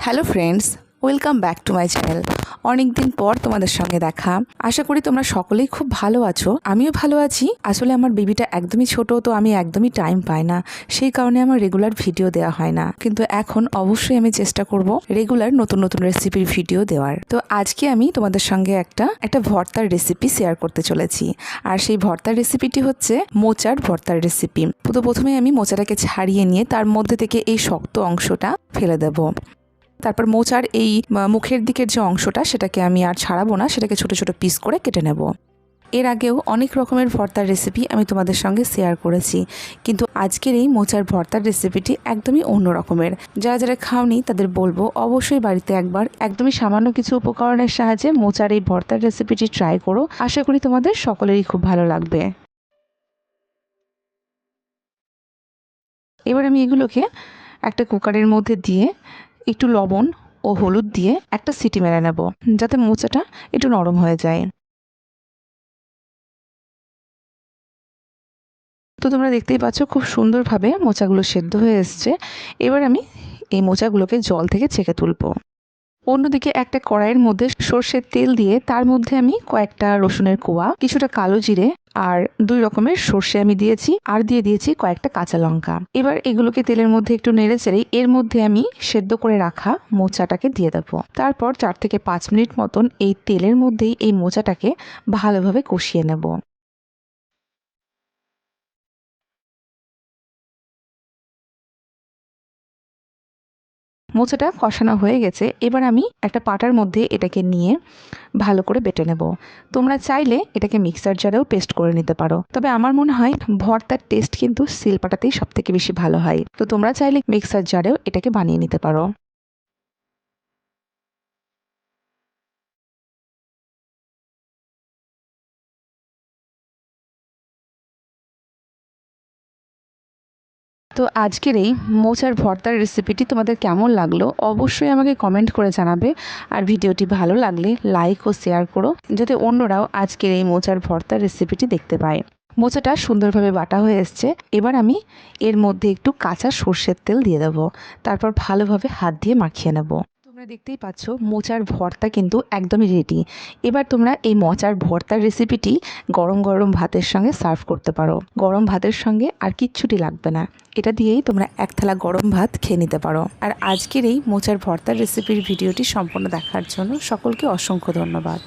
Hello friends, welcome back to my channel. অনেক দিন পর তোমাদের সঙ্গে দেখা। আশা করি তোমরা সকলেই খুব ভালো আছো। আমিও ভালো আছি। আসলে আমার বেবিটা একদমই ছোট, তো আমি একদমই টাইম পাই না, সেই কারণে আমার রেগুলার ভিডিও দেওয়া হয় না। কিন্তু এখন অবশ্যই আমি চেষ্টা করব রেগুলার নতুন নতুন রেসিপির ভিডিও দেওয়ার। তো আজকে আমি তোমাদের সঙ্গে একটা ভর্তার রেসিপি শেয়ার করতে চলেছি। আর সেই ভর্তার রেসিপিটি হচ্ছে মোচার ভর্তার রেসিপি। তো প্রথমে আমি মোচাটাকে ছাড়িয়ে নিয়ে তার মধ্যে থেকে এই শক্ত অংশটা ফেলে দেবো। তারপর মোচার এই মুখের দিকের যে অংশটা, সেটাকে আমি আর ছাড়াবো না, সেটাকে ছোট ছোট পিস করে কেটে নেব। এর আগেও অনেক রকমের ভর্তার রেসিপি আমি তোমাদের সঙ্গে শেয়ার করেছি, কিন্তু আজকের এই মোচার ভর্তার রেসিপিটি একদমই অন্য রকমের। যারা যারা খাওনি তাদের বলবো অবশ্যই বাড়িতে একবার একদমই সামান্য কিছু উপকরণের সাহায্যে মোচার এই ভর্তার রেসিপিটি ট্রাই করো। আশা করি তোমাদের সকলেরই খুব ভালো লাগবে। এবার আমি এগুলোকে একটা কুকারের মধ্যে দিয়ে একটু লবণ ও হলুদ দিয়ে একটা সিটি মেরে নেব, যাতে মোচাটা একটু নরম হয়ে যায়। তো তোমরা দেখতেই পাচ্ছ খুব সুন্দরভাবে মোচাগুলো সেদ্ধ হয়ে এসছে। এবার আমি এই মোচাগুলোকে জল থেকে ছেঁকে তুলবো। অন্যদিকে একটা কড়াইয়ের মধ্যে সর্ষের তেল দিয়ে তার মধ্যে আমি কয়েকটা রসুনের কোয়া, কিছুটা কালো জিরে আর 2 রকমের সর্ষে আমি দিয়েছি, আর দিয়ে দিয়েছি কয়েকটা কাঁচা লঙ্কা। এবার এগুলোকে তেলের মধ্যে একটু নেড়ে চেড়ে এর মধ্যে আমি সেদ্ধ করে রাখা মোচাটাকে দিয়ে দেবো। তারপর 4 থেকে 5 মিনিট মতন এই তেলের মধ্যেই এই মোচাটাকে ভালোভাবে কষিয়ে নেব। মোচাটা কষানো হয়ে গেছে। এবার আমি একটা পাটার মধ্যে এটাকে নিয়ে ভালো করে বেটে নেব। তোমরা চাইলে এটাকে মিক্সার জারেও পেস্ট করে নিতে পারো, তবে আমার মনে হয় ভর্তার টেস্ট কিন্তু শিলপাটাতেই সবথেকে বেশি ভালো হয়। তো তোমরা চাইলে মিক্সার জারেও এটাকে বানিয়ে নিতে পারো। তো আজকের এই মোচার ভর্তার রেসিপিটি তোমাদের কেমন লাগলো অবশ্যই আমাকে কমেন্ট করে জানাবে। আর ভিডিওটি ভালো লাগলে লাইক ও শেয়ার করো, যাতে অন্যরাও আজকের এই মোচার ভর্তার রেসিপিটি দেখতে পায়। মোচাটা সুন্দরভাবে বাটা হয়ে এসছে। এবার আমি এর মধ্যে একটু কাঁচা সর্ষের তেল দিয়ে দেবো। তারপর ভালোভাবে হাত দিয়ে মাখিয়ে নেব। তোমরা দেখতেই পাচ্ছ মোচার ভর্তা কিন্তু একদমই রেডি। এবার তোমরা এই মোচার ভর্তার রেসিপিটি গরম গরম ভাতের সঙ্গে সার্ভ করতে পারো। গরম ভাতের সঙ্গে আর কিচ্ছুটি লাগবে না, এটা দিয়েই তোমরা এক থালা গরম ভাত খেয়ে নিতে পারো। আর আজকের এই মোচার ভর্তার রেসিপির ভিডিওটি সম্পূর্ণ দেখার জন্য সকলকে অসংখ্য ধন্যবাদ।